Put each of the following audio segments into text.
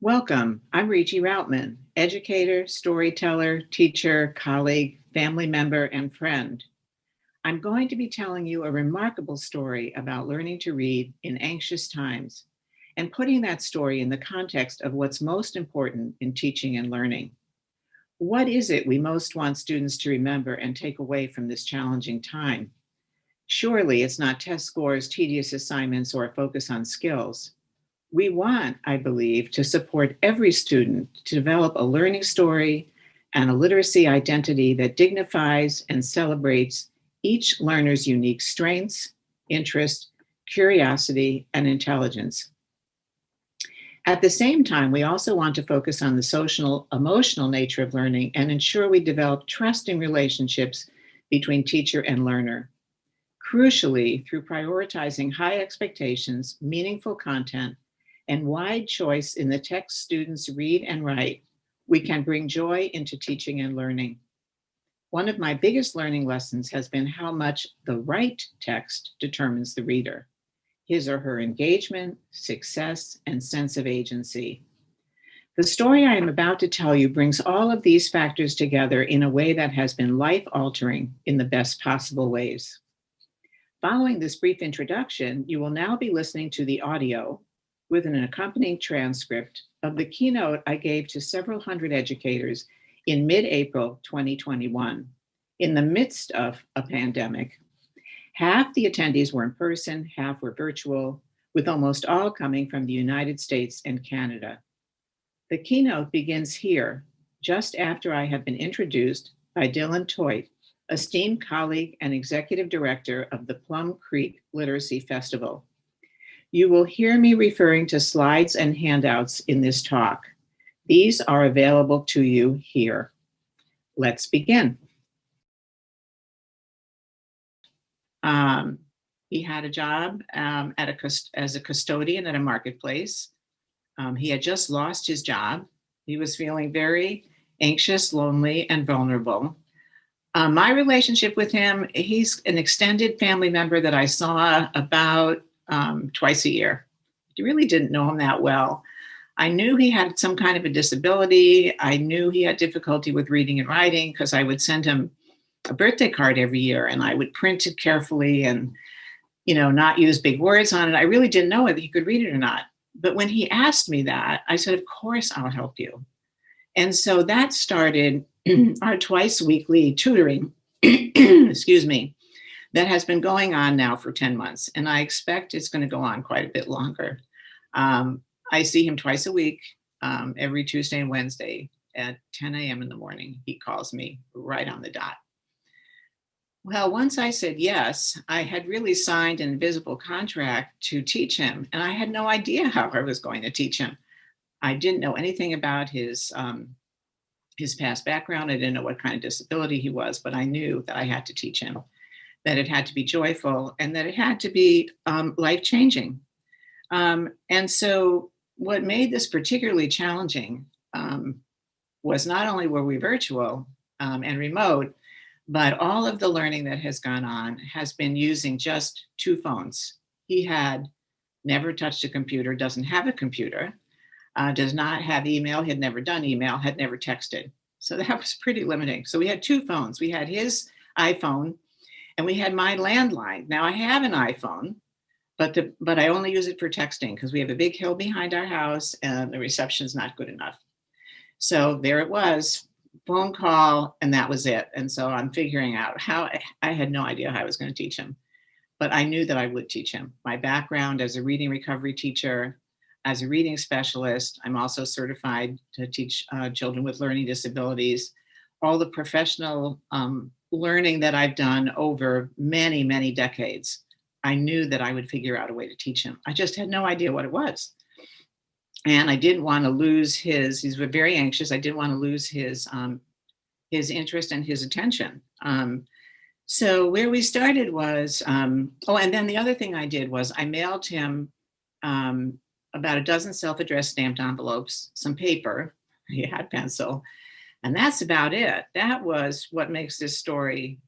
Welcome. I'm Regie Routman, educator, storyteller, teacher, colleague, family member, and friend. I'm going to be telling you a remarkable story about learning to read in anxious times and putting that story in the context of what's most important in teaching and learning. What is it we most want students to remember and take away from this challenging time? Surely it's not test scores, tedious assignments, or a focus on skills. We want, I believe, to support every student to develop a learning story and a literacy identity that dignifies and celebrates each learner's unique strengths, interests, curiosity, and intelligence. At the same time, we also want to focus on the social, emotional nature of learning and ensure we develop trusting relationships between teacher and learner. Crucially, through prioritizing high expectations, meaningful content, and wide choice in the text students read and write, we can bring joy into teaching and learning. One of my biggest learning lessons has been how much the right text determines the reader, his or her engagement, success, and sense of agency. The story I am about to tell you brings all of these factors together in a way that has been life-altering in the best possible ways. Following this brief introduction, you will now be listening to the audio with an accompanying transcript of the keynote I gave to several hundred educators in mid-April 2021, in the midst of a pandemic. Half the attendees were in person, half were virtual, with almost all coming from the United States and Canada. The keynote begins here, just after I have been introduced by Dylan Toit, esteemed colleague and executive director of the Plum Creek Literacy Festival. You will hear me referring to slides and handouts in this talk. These are available to you here. Let's begin. He had a job as a custodian at a marketplace. He had just lost his job. He was feeling very anxious, lonely, and vulnerable. My relationship with him, he's an extended family member that I saw about twice a year. I really didn't know him that well. I knew he had some kind of a disability. I knew he had difficulty with reading and writing because I would send him a birthday card every year and I would print it carefully and, not use big words on it. I really didn't know whether he could read it or not. But when he asked me that, I said, of course I'll help you. And so that started our twice weekly tutoring, excuse me, that has been going on now for 10 months. And I expect it's going to go on quite a bit longer. I see him twice a week, every Tuesday and Wednesday at 10 a.m. in the morning. He calls me right on the dot. Well, once I said yes, I had really signed an invisible contract to teach him. And I had no idea how I was going to teach him. I didn't know anything about his past background. I didn't know what kind of disability he was, but I knew that I had to teach him, that it had to be joyful, and that it had to be life-changing. And so what made this particularly challenging was not only were we virtual and remote, but all of the learning that has gone on has been using just two phones. He had never touched a computer, doesn't have a computer, does not have email, had never done email, had never texted. So that was pretty limiting. So we had two phones. We had his iPhone and we had my landline. Now I have an iPhone, but I only use it for texting because we have a big hill behind our house and the reception's not good enough. So there it was, phone call, and that was it. And so I'm figuring out how. I had no idea how I was going to teach him, but I knew that I would teach him. My background as a reading recovery teacher, as a reading specialist, I'm also certified to teach children with learning disabilities. All the professional learning that I've done over many, many decades, I knew that I would figure out a way to teach him. I just had no idea what it was. And I didn't want to lose he's very anxious. I didn't want to lose his interest and his attention. So where we started was, and then the other thing I did was I mailed him about a dozen self-addressed stamped envelopes, some paper, he had pencil, and that's about it. That was what makes this story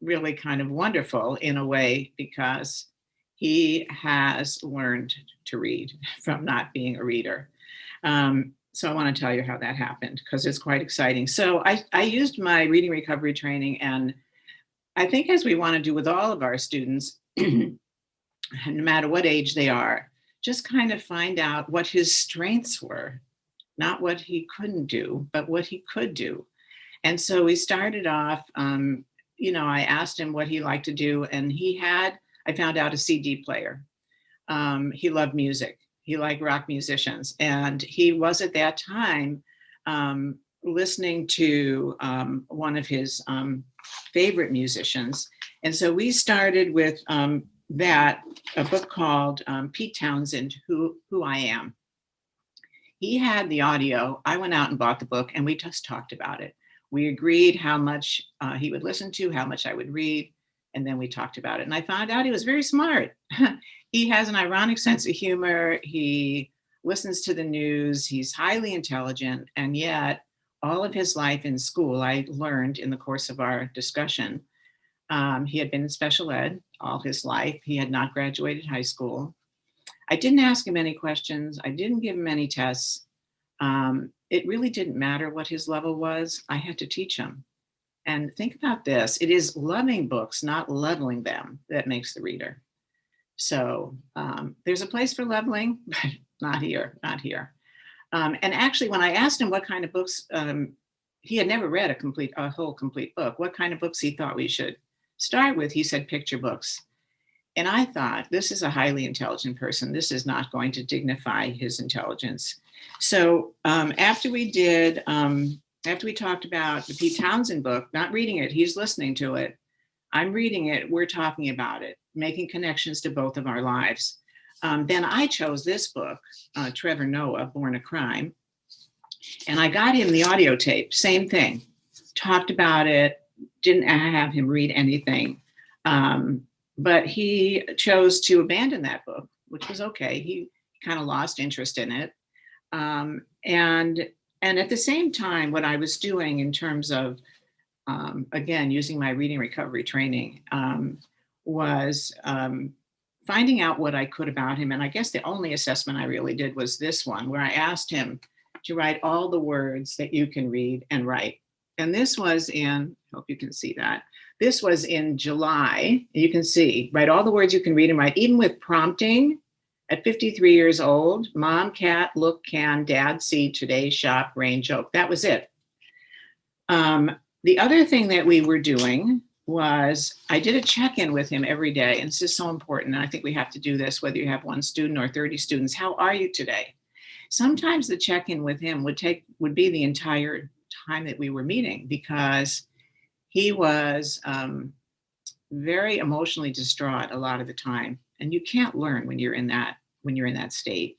really kind of wonderful in a way, because he has learned to read from not being a reader. So I want to tell you how that happened because it's quite exciting. So I used my reading recovery training, and I think as we want to do with all of our students, no matter what age they are, just kind of find out what his strengths were, not what he couldn't do, but what he could do. And so we started off, I asked him what he liked to do, and I found out a CD player. He loved music. He liked rock musicians. And he was at that time listening to one of his favorite musicians. And so we started with a book called Pete Townsend, Who I Am. He had the audio. I went out and bought the book, and we just talked about it. We agreed how much he would listen to, how much I would read, and then we talked about it. And I found out he was very smart. He has an ironic sense of humor. He listens to the news. He's highly intelligent. And yet, all of his life in school, I learned in the course of our discussion, he had been in special ed all his life. He had not graduated high school. I didn't ask him any questions. I didn't give him any tests. It really didn't matter what his level was. I had to teach him. And think about this. It is loving books, not leveling them, that makes the reader. So there's a place for leveling, but not here. And actually, when I asked him what kind of books, he had never read a whole complete book, what kind of books he thought we should start with, he said picture books. And I thought, this is a highly intelligent person. This is not going to dignify his intelligence. So after we talked about the Pete Townsend book, not reading it, he's listening to it. I'm reading it, we're talking about it, making connections to both of our lives. Then I chose this book, Trevor Noah, Born a Crime. And I got him the audio tape, same thing. Talked about it, didn't have him read anything. But he chose to abandon that book, which was okay. He kind of lost interest in it. And at the same time, what I was doing in terms of, again, using my reading recovery training, was finding out what I could about him. And I guess the only assessment I really did was this one, where I asked him to write all the words that you can read and write. And this was in, I hope you can see that. This was in July. You can see, write all the words you can read and write, even with prompting. At 53 years old, mom, cat, look, can, dad, see, today, shop, rain, joke. That was it. The other thing that we were doing was I did a check-in with him every day. And this is so important. And I think we have to do this, whether you have one student or 30 students. How are you today? Sometimes the check-in with him would be the entire time that we were meeting, because he was very emotionally distraught a lot of the time. And you can't learn when you're in that state.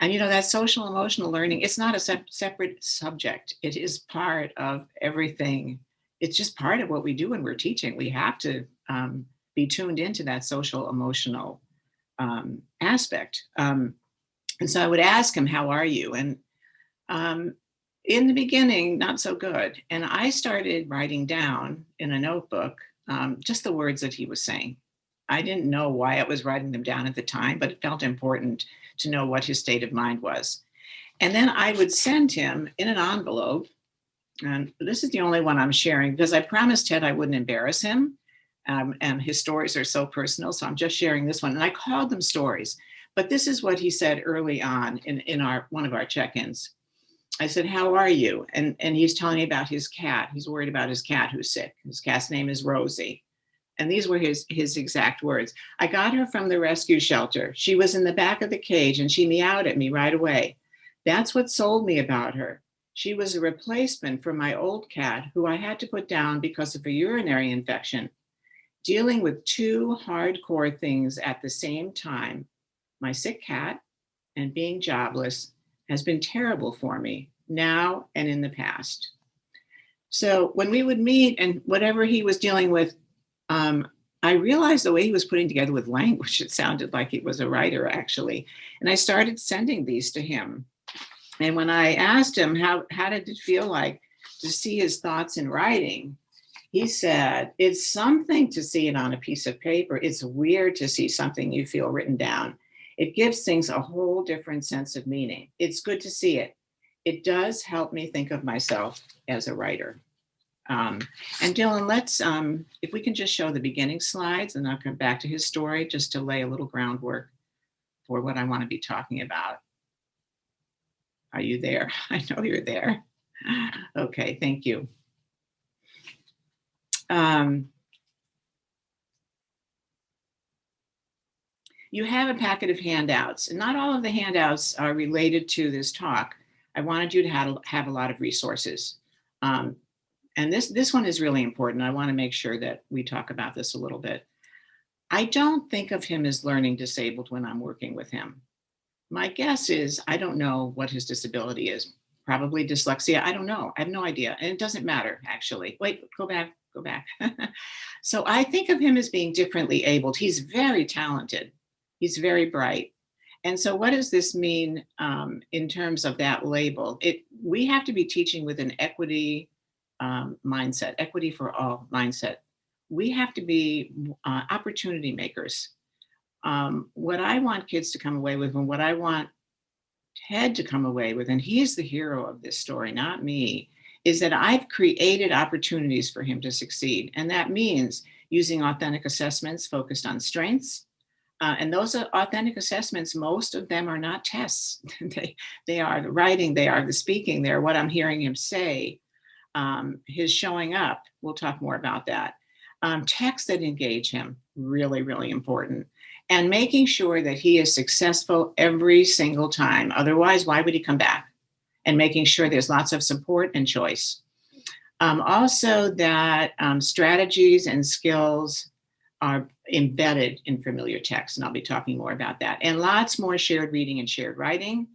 And that social emotional learning, it's not a separate subject. It is part of everything. It's just part of what we do when we're teaching. We have to be tuned into that social emotional aspect. And so I would ask him, how are you? And in the beginning, not so good. And I started writing down in a notebook just the words that he was saying. I didn't know why I was writing them down at the time, but it felt important to know what his state of mind was. And then I would send him in an envelope, and this is the only one I'm sharing because I promised Ted I wouldn't embarrass him. And his stories are so personal, so I'm just sharing this one. And I called them stories, but this is what he said early on in one of our check-ins. I said, how are you? And he's telling me about his cat. He's worried about his cat who's sick. His cat's name is Rosie. And these were his exact words. I got her from the rescue shelter. She was in the back of the cage and she meowed at me right away. That's what sold me about her. She was a replacement for my old cat who I had to put down because of a urinary infection. Dealing with two hardcore things at the same time, my sick cat and being jobless, has been terrible for me now and in the past. So when we would meet and whatever he was dealing with, I realized the way he was putting together with language, it sounded like he was a writer, actually. And I started sending these to him. And when I asked him, how did it feel like to see his thoughts in writing? He said, it's something to see it on a piece of paper. It's weird to see something you feel written down. It gives things a whole different sense of meaning. It's good to see it. It does help me think of myself as a writer. Um, and Dylan, let's, if we can just show the beginning slides, and I'll come back to his story just to lay a little groundwork for what I want to be talking about. Are you there? I know you're there. Okay, thank you. You have a packet of handouts, and not all of the handouts are related to this talk. I wanted you to have a lot of resources. And this one is really important. I want to make sure that we talk about this a little bit. I don't think of him as learning disabled when I'm working with him. My guess is I don't know what his disability is. Probably dyslexia. I don't know. I have no idea. And it doesn't matter, actually. Wait, go back. So I think of him as being differently abled. He's very talented. He's very bright. And so what does this mean in terms of that label? We have to be teaching with an equity mindset, equity for all mindset. We have to be opportunity makers. What I want kids to come away with, and what I want Ted to come away with, and he's the hero of this story, not me, is that I've created opportunities for him to succeed. And that means using authentic assessments focused on strengths. And those authentic assessments, most of them are not tests. They are the writing, they are the speaking, they're what I'm hearing him say, his showing up. We'll talk more about that. Texts that engage him, really, really important. And making sure that he is successful every single time. Otherwise, why would he come back? And making sure there's lots of support and choice. Also that strategies and skills are embedded in familiar text, and I'll be talking more about that. And lots more shared reading and shared writing,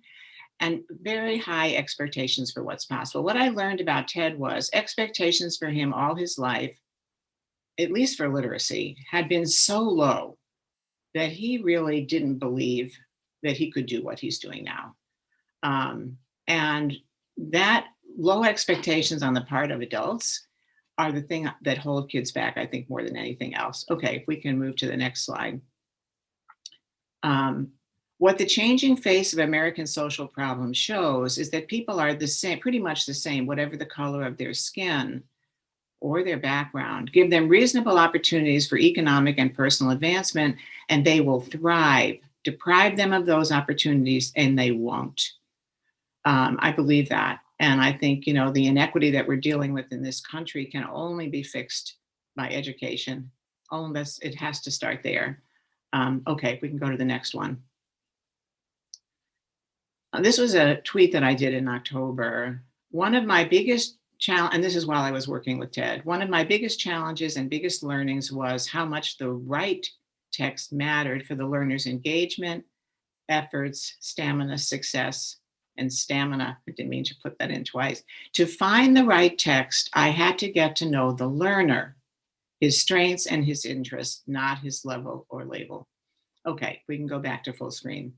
and very high expectations for what's possible. What I learned about Ted was expectations for him all his life, at least for literacy, had been so low that he really didn't believe that he could do what he's doing now. And that low expectations on the part of adults are the thing that hold kids back, I think, more than anything else. Okay, if we can move to the next slide. What the changing face of American social problems shows is that people are the same, pretty much the same, whatever the color of their skin or their background. Give them reasonable opportunities for economic and personal advancement, and they will thrive. Deprive them of those opportunities, and they won't. I believe that. And I think, the inequity that we're dealing with in this country can only be fixed by education. It has to start there. Okay, if we can go to the next one. This was a tweet that I did in October. One of my biggest challenge, and this is while I was working with Ted, one of my biggest challenges and biggest learnings was how much the right text mattered for the learner's engagement, efforts, stamina, success, and stamina. I didn't mean to put that in twice. To find the right text, I had to get to know the learner, his strengths and his interests, not his level or label. Okay, we can go back to full screen.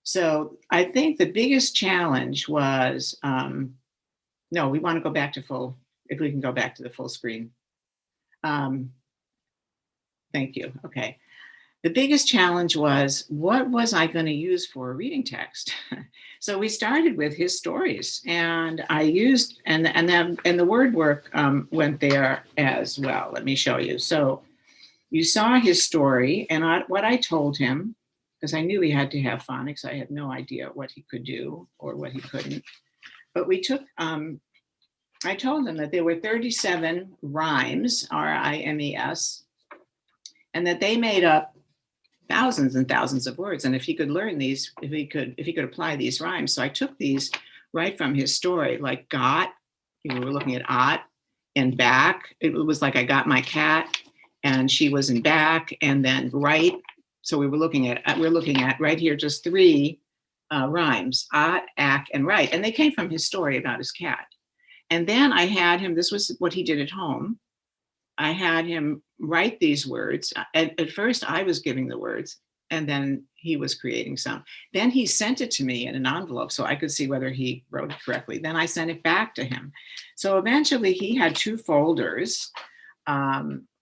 So I think the biggest challenge was, no, we want to go back to full, if we can go back to the full screen. Thank you, okay. The biggest challenge was, what was I going to use for a reading text? So we started with his stories, and I used, and the word work went there as well. Let me show you. So you saw his story, and what I told him, because I knew he had to have phonics. I had no idea what he could do or what he couldn't. But we took, I told him that there were 37 rhymes, R-I-M-E-S, and that they made up thousands and thousands of words. And if he could learn these, if he could apply these rhymes. So I took these right from his story, like got, we were looking at ot, and back. It was like I got my cat and she was in back, and then right. So we're looking at right here, just 3 rhymes, ot, ack, and right. And they came from his story about his cat. And then I had him, this was what he did at home. I had him write these words. At first I was giving the words, and then he was creating some. Then he sent it to me in an envelope so I could see whether he wrote it correctly. Then I sent it back to him. So eventually he had 2 folders.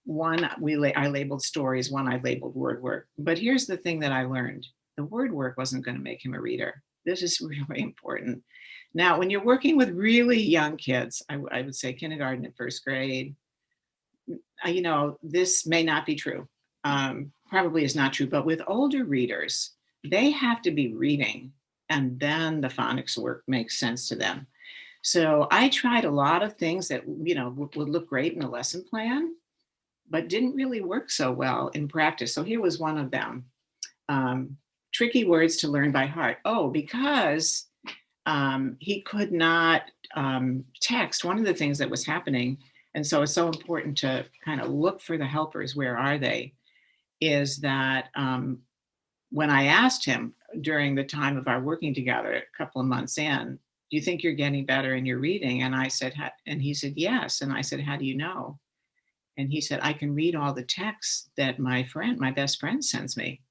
One I labeled stories, one I labeled word work. But here's the thing that I learned. the word work wasn't going to make him a reader. This is really important. Now, when you're working with really young kids, I would say kindergarten and first grade, this may not be true. Probably is not true, but with older readers, they have to be reading, and then the phonics work makes sense to them. So I tried a lot of things that, would look great in a lesson plan, but didn't really work so well in practice. So here was one of them. Tricky words to learn by heart. Oh, because he could not text. One of the things that was happening, and so it's so important to kind of look for the helpers, where are they, is that when I asked him during the time of our working together, a couple of months in, do you think you're getting better in your reading? And I said, and he said, yes. And I said, how do you know? And he said, I can read all the texts that my best friend sends me.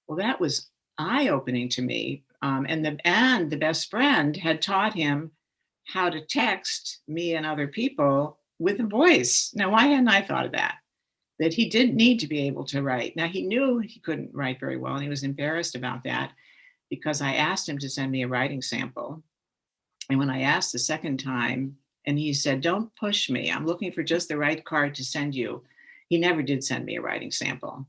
Well, that was eye-opening to me. And the best friend had taught him how to text me and other people with a voice. Now, why hadn't I thought of that? That he didn't need to be able to write. Now, he knew he couldn't write very well, and he was embarrassed about that, because I asked him to send me a writing sample. And when I asked the second time, and he said, don't push me, I'm looking for just the right card to send you, he never did send me a writing sample.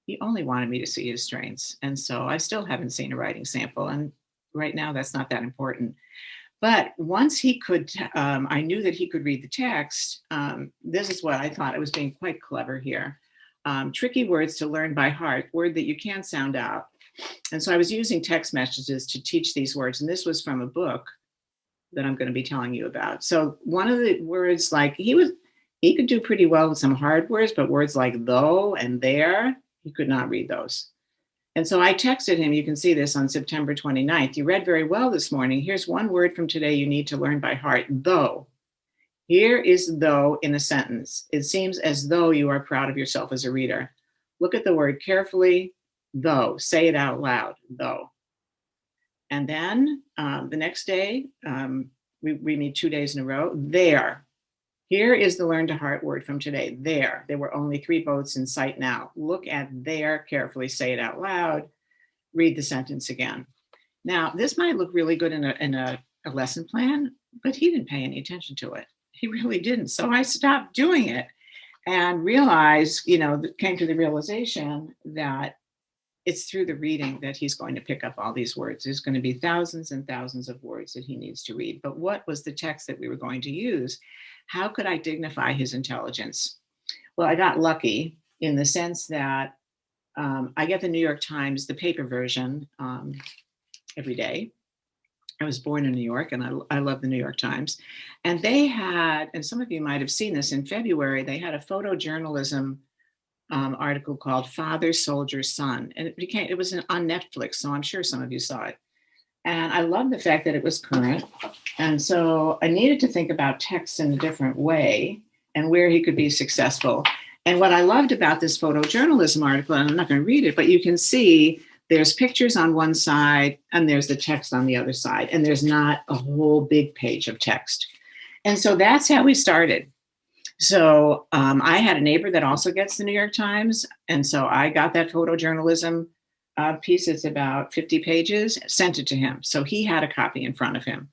He only wanted me to see his strengths. And so I still haven't seen a writing sample. And right now, that's not that important. But once he could, I knew that he could read the text. This is what I thought. I was being quite clever here. Tricky words to learn by heart, word that you can't sound out. And so I was using text messages to teach these words. And this was from a book that I'm going to be telling you about. So one of the words, like he could do pretty well with some hard words, but words like though and there, he could not read those. And so I texted him, you can see this on September 29th. You read very well this morning. Here's one word from today you need to learn by heart, though. Here is though in a sentence. It seems as though you are proud of yourself as a reader. Look at the word carefully, though. Say it out loud, though. And then the next day, we meet 2 days in a row, there. Here is the learn to heart word from today, there. There were only 3 boats in sight now. Look at there carefully, say it out loud, read the sentence again. Now, this might look really good in a lesson plan, but he didn't pay any attention to it. He really didn't. So I stopped doing it and realized, came to the realization that it's through the reading that he's going to pick up all these words. There's going to be thousands and thousands of words that he needs to read. But what was the text that we were going to use? How could I dignify his intelligence? Well, I got lucky in the sense that I get the New York Times, the paper version, every day. I was born in New York, and I love the New York Times. And they had, and some of you might have seen this, in February, they had a photojournalism article called Father, Soldier, Son. And it was on Netflix, so I'm sure some of you saw it. And I love the fact that it was current. And so I needed to think about text in a different way and where he could be successful. And what I loved about this photojournalism article, and I'm not going to read it, but you can see there's pictures on one side and there's the text on the other side. And there's not a whole big page of text. And so that's how we started. So I had a neighbor that also gets the New York Times. And so I got that photojournalism piece. It's about 50 pages, sent it to him. So he had a copy in front of him.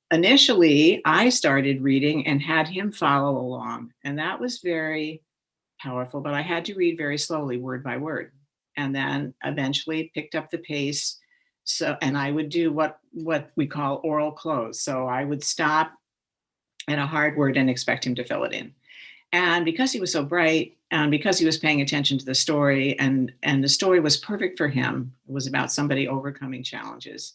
Initially, I started reading and had him follow along. And that was very powerful, but I had to read very slowly, word by word. And then eventually picked up the pace. And I would do what we call oral close. So I would stop at a hard word and expect him to fill it in. And because he was so bright, and because he was paying attention to the story, and the story was perfect for him, it was about somebody overcoming challenges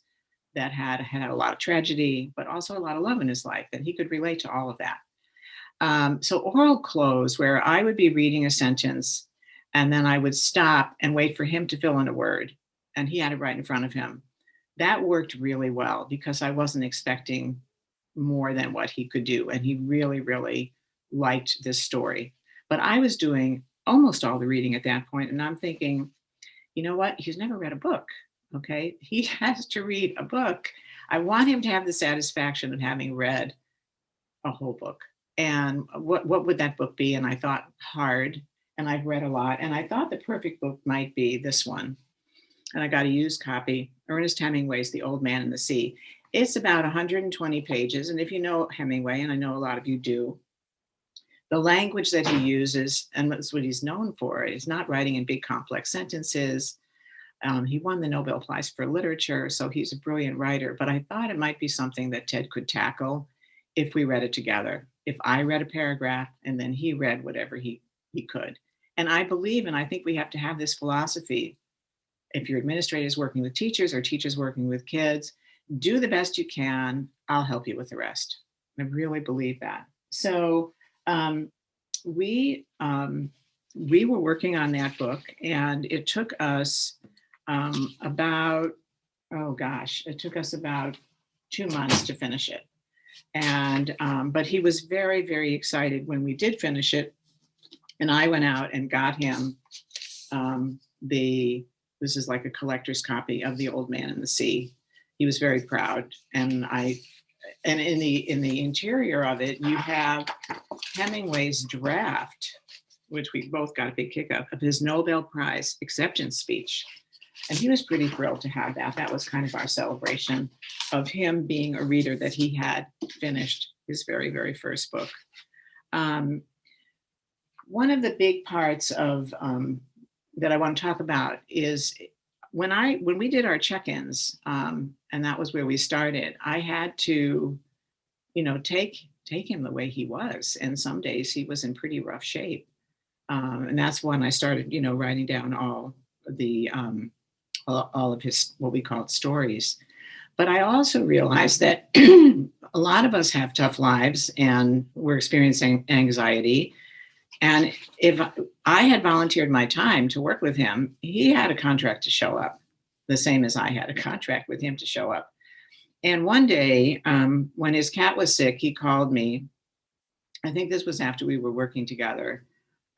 that had a lot of tragedy, but also a lot of love in his life, that he could relate to all of that. So oral close, where I would be reading a sentence, and then I would stop and wait for him to fill in a word, and he had it right in front of him. That worked really well because I wasn't expecting more than what he could do. And he really, really liked this story. But I was doing almost all the reading at that point. And I'm thinking, you know what? He's never read a book. Okay. He has to read a book. I want him to have the satisfaction of having read a whole book. And what would that book be? And I thought hard, and I've read a lot. And I thought the perfect book might be this one. and I got a used copy, Ernest Hemingway's The Old Man and the Sea. It's about 120 pages. And if you know Hemingway, and I know a lot of you do, the language that he uses, and that's what he's known for, is not writing in big complex sentences. He won the Nobel Prize for Literature, so he's a brilliant writer. But I thought it might be something that Ted could tackle if we read it together. If I read a paragraph and then he read whatever he could. And I believe, and I think we have to have this philosophy. If your administrator is working with teachers or teachers working with kids, do the best you can. I'll help you with the rest. I really believe that. So we were working on that book, and it took us it took us about 2 months to finish it. And but he was very, very excited when we did finish it. And I went out and got him this is like a collector's copy of The Old Man and the Sea. He was very proud. And in the interior of it, you have Hemingway's draft, which we both got a big kick of his Nobel Prize acceptance speech. And he was pretty thrilled to have that. That was kind of our celebration of him being a reader, that he had finished his very, very first book. One of the big parts of that I want to talk about is when we did our check-ins, and that was where we started, I had to, take him the way he was. And some days he was in pretty rough shape. And that's when I started, writing down all of his, what we called stories. But I also realized that a lot of us have tough lives and we're experiencing anxiety. And if I had volunteered my time to work with him, he had a contract to show up, the same as I had a contract with him to show up. And one day, when his cat was sick, he called me. I think this was after we were working together.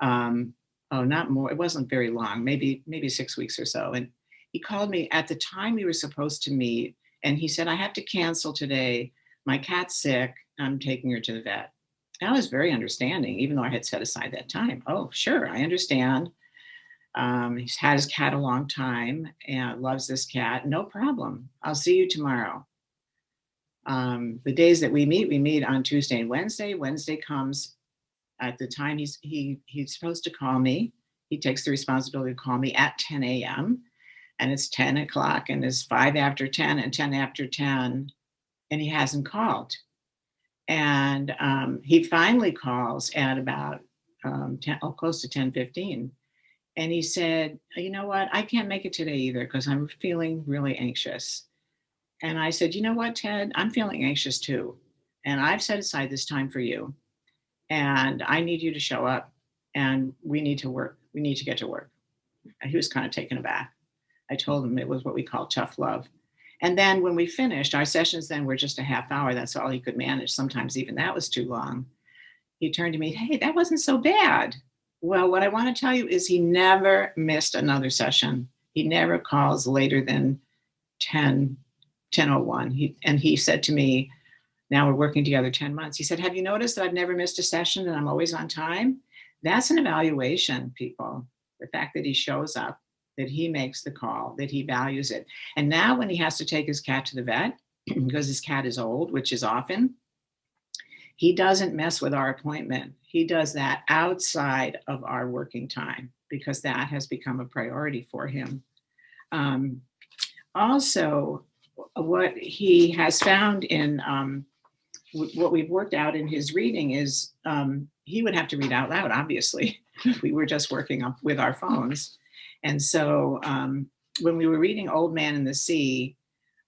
Not more. It wasn't very long, maybe 6 weeks or so. And he called me at the time we were supposed to meet. And he said, I have to cancel today. My cat's sick. I'm taking her to the vet. And I was very understanding, even though I had set aside that time. Oh, sure, I understand. He's had his cat a long time and loves this cat. No problem. I'll see you tomorrow. The days that we meet on Tuesday and Wednesday. Wednesday comes at the time he's supposed to call me. He takes the responsibility to call me at 10 a.m. And it's 10 o'clock and it's 5 after 10 and 10 after 10. And he hasn't called. And he finally calls at about close to 10:15. And he said, you know what? I can't make it today either because I'm feeling really anxious. And I said, you know what, Ted? I'm feeling anxious too. And I've set aside this time for you. And I need you to show up. And we need to work. We need to get to work. And he was kind of taken aback. I told him it was what we call tough love. And then when we finished, our sessions then were just a half hour. That's all he could manage. Sometimes even that was too long. He turned to me, hey, that wasn't so bad. Well, what I want to tell you is he never missed another session. He never calls later than 10:01. And he said to me, now we're working together 10 months. He said, have you noticed that I've never missed a session and I'm always on time? That's an evaluation, people. The fact that he shows up, that he makes the call, that he values it. And now when he has to take his cat to the vet, because his cat is old, which is often, he doesn't mess with our appointment. He does that outside of our working time because that has become a priority for him. Also, what he has found in what we've worked out in his reading is he would have to read out loud, obviously. We were just working up with our phones. And so when we were reading Old Man and the Sea,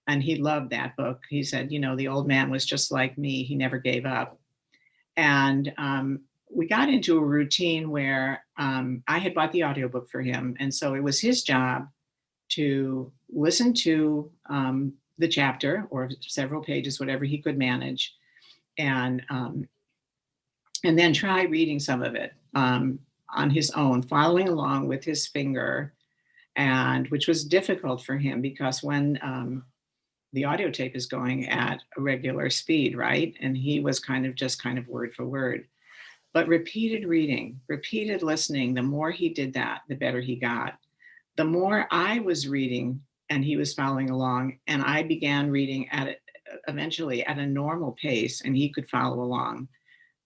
and he loved that book, he said, the old man was just like me. He never gave up. And we got into a routine where I had bought the audiobook for him. And so it was his job to listen to the chapter or several pages, whatever he could manage, and then try reading some of it on his own, following along with his finger, and which was difficult for him because when the audio tape is going at a regular speed, right? And he was kind of word for word. But repeated reading, repeated listening, the more he did that, the better he got. the more I was reading and he was following along, and I began reading at it eventually at a normal pace and he could follow along,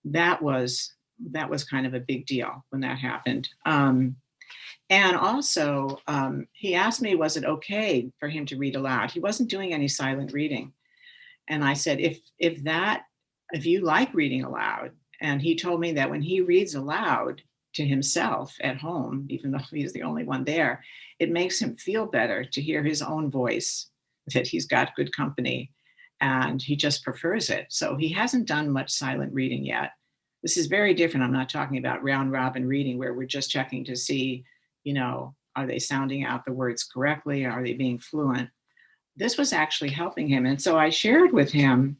that was kind of a big deal when that happened. And also, he asked me, was it okay for him to read aloud? He wasn't doing any silent reading. And I said, if you like reading aloud, and he told me that when he reads aloud to himself at home, even though he's the only one there, it makes him feel better to hear his own voice, that he's got good company, and he just prefers it. So he hasn't done much silent reading yet. This is very different. I'm not talking about round robin reading where we're just checking to see, are they sounding out the words correctly? Are they being fluent? This was actually helping him. And so I shared with him,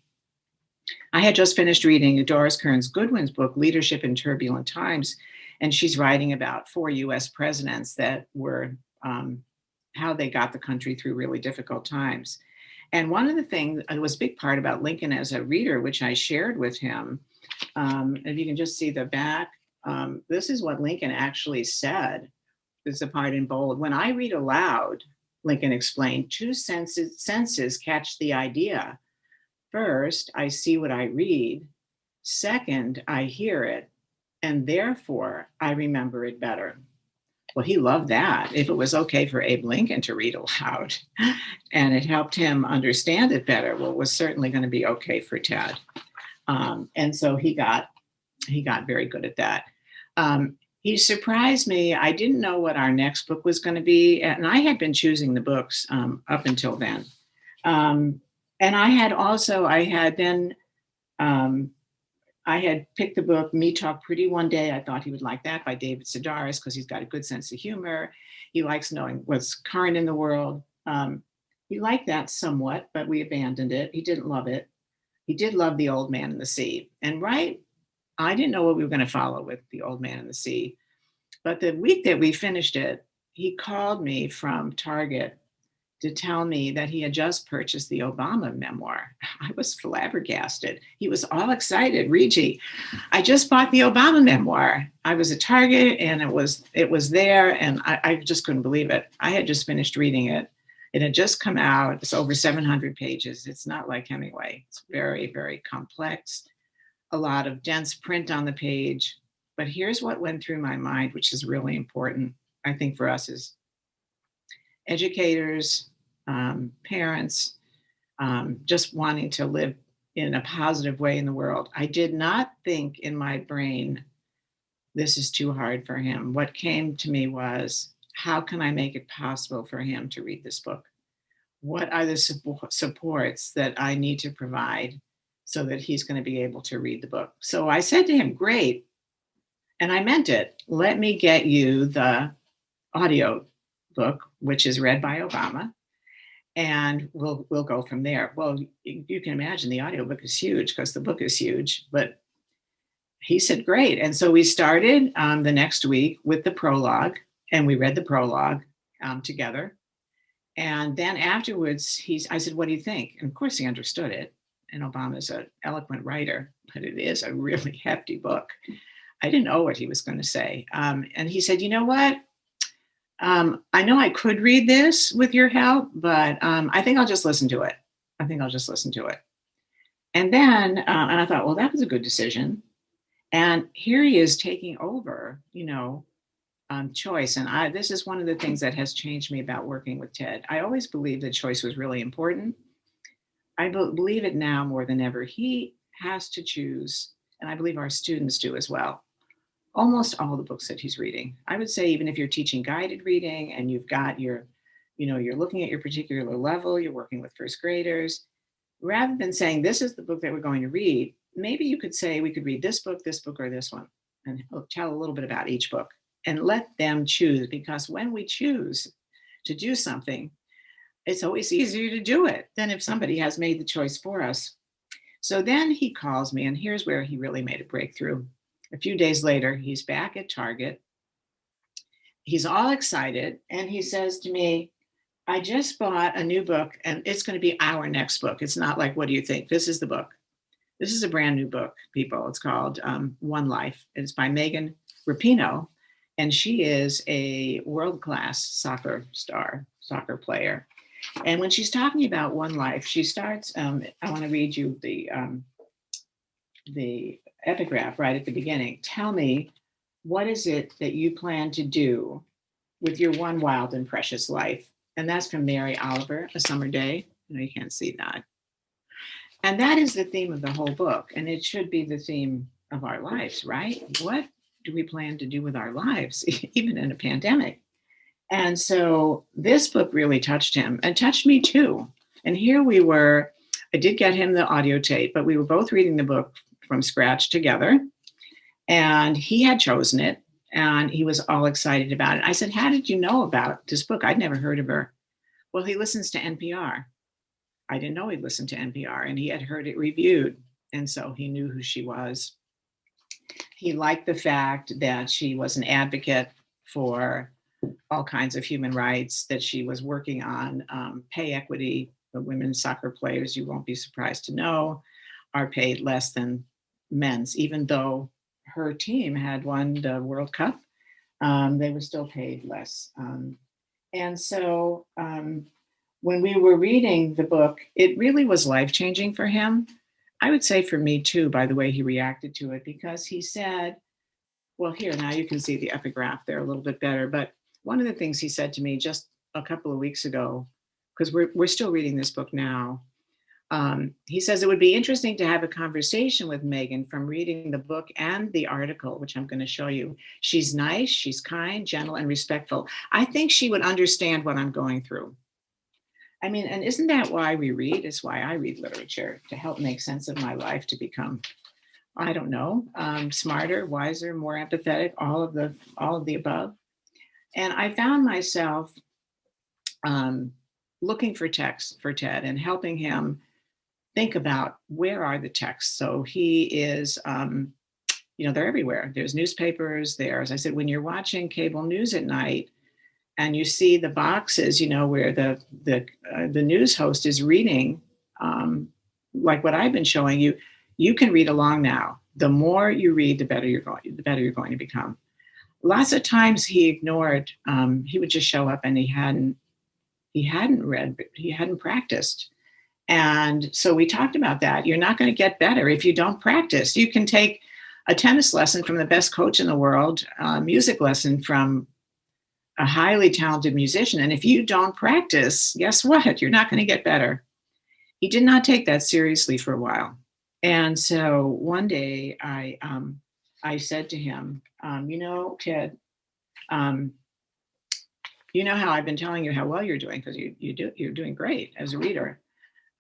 I had just finished reading Doris Kearns Goodwin's book, Leadership in Turbulent Times, and she's writing about 4 US presidents that were, how they got the country through really difficult times. And one of the things that was a big part about Lincoln as a reader, which I shared with him, if you can just see the back, this is what Lincoln actually said. This is the part in bold. When I read aloud, Lincoln explained, 2 senses catch the idea. First, I see what I read. Second, I hear it. And therefore, I remember it better. Well, he loved that. If it was okay for Abe Lincoln to read aloud and it helped him understand it better, well, it was certainly going to be okay for Ted. And so he got very good at that. He surprised me. I didn't know what our next book was going to be. And I had been choosing the books up until then. And I had picked the book, Me Talk Pretty One Day. I thought he would like that, by David Sedaris, because he's got a good sense of humor. He likes knowing what's current in the world. He liked that somewhat, but we abandoned it. He didn't love it. He did love The Old Man and the Sea. And I didn't know what we were going to follow with The Old Man and the Sea. But the week that we finished it, he called me from Target to tell me that he had just purchased the Obama memoir. I was flabbergasted. He was all excited. Regie, I just bought the Obama memoir. I was at Target and it was there, and I just couldn't believe it. I had just finished reading it. It had just come out. It's over 700 pages. It's not like Hemingway. It's very, very complex. A lot of dense print on the page. But here's what went through my mind, which is really important, I think, for us as educators, parents, just wanting to live in a positive way in the world. I did not think in my brain, this is too hard for him. What came to me was, how can I make it possible for him to read this book? What are the supports that I need to provide so that he's going to be able to read the book? So I said to him, great. And I meant it. Let me get you the audio book, which is read by Obama, and we'll go from there. Well, you can imagine the audiobook is huge because the book is huge, but he said, great. And so we started the next week with the prologue, and we read the prologue together. And then afterwards, I said, what do you think? And of course he understood it. And Obama's an eloquent writer, but it is a really hefty book. I didn't know what he was going to say. And he said, you know what? I know I could read this with your help, but I think I'll just listen to it. And then, and I thought, well, that was a good decision. And here he is taking over, choice. And this is one of the things that has changed me about working with Ted. I always believed that choice was really important. I believe it now more than ever. He has to choose, and I believe our students do as well, almost all the books that he's reading. I would say, even if you're teaching guided reading and you've got you're looking at your particular level, you're working with first graders, rather than saying, this is the book that we're going to read, maybe you could say, we could read this book, or this one, and tell a little bit about each book and let them choose. Because when we choose to do something, it's always easier to do it than if somebody has made the choice for us. So then he calls me, and here's where he really made a breakthrough. A few days later, he's back at Target. He's all excited, and he says to me, I just bought a new book, and it's going to be our next book. It's not like, what do you think? This is the book. This is a brand new book, people. It's called One Life. It's by Megan Rapinoe, And she is a world-class soccer player. And when she's talking about one life, she starts, I want to read you the epigraph right at the beginning. Tell me, what is it that you plan to do with your one wild and precious life? And that's from Mary Oliver, A Summer Day. You know, you can't see that. And that is the theme of the whole book. And it should be the theme of our lives, right? What do we plan to do with our lives, even in a pandemic? And so this book really touched him and touched me too. And here we were, I did get him the audio tape, but we were both reading the book from scratch together. And he had chosen it and he was all excited about it. I said, how did you know about this book? I'd never heard of her. Well, he listens to NPR. I didn't know he'd listened to NPR and he had heard it reviewed. And so he knew who she was. He liked the fact that she was an advocate for all kinds of human rights, that she was working on pay equity. The women's soccer players, you won't be surprised to know, are paid less than men's, even though her team had won the World Cup. They were still paid less. And so when we were reading the book, it really was life-changing for him. I would say for me too, by the way he reacted to it, because he said, well, here, now you can see the epigraph there a little bit better. But one of the things he said to me just a couple of weeks ago, because we're still reading this book now, he says it would be interesting to have a conversation with Megan from reading the book and the article, which I'm going to show you. She's nice, she's kind, gentle, and respectful. I think she would understand what I'm going through. I mean, and isn't that why we read? It's why I read literature, to help make sense of my life, to become, I don't know, smarter, wiser, more empathetic, all of the above. And I found myself looking for texts for Ted and helping him think about where are the texts. So he is, they're everywhere. There's newspapers. There's, I said, when you're watching cable news at night and you see the boxes, where the news host is reading, like what I've been showing you, you can read along now. The more you read, the better you're going to become. Lots of times he ignored. He would just show up and he hadn't read, he hadn't practiced. And so we talked about that. You're not going to get better if you don't practice. You can take a tennis lesson from the best coach in the world, a music lesson from a highly talented musician. And if you don't practice, guess what? You're not going to get better. He did not take that seriously for a while. And so one day I said to him, Ted, you know how I've been telling you how well you're doing, because you're doing great as a reader.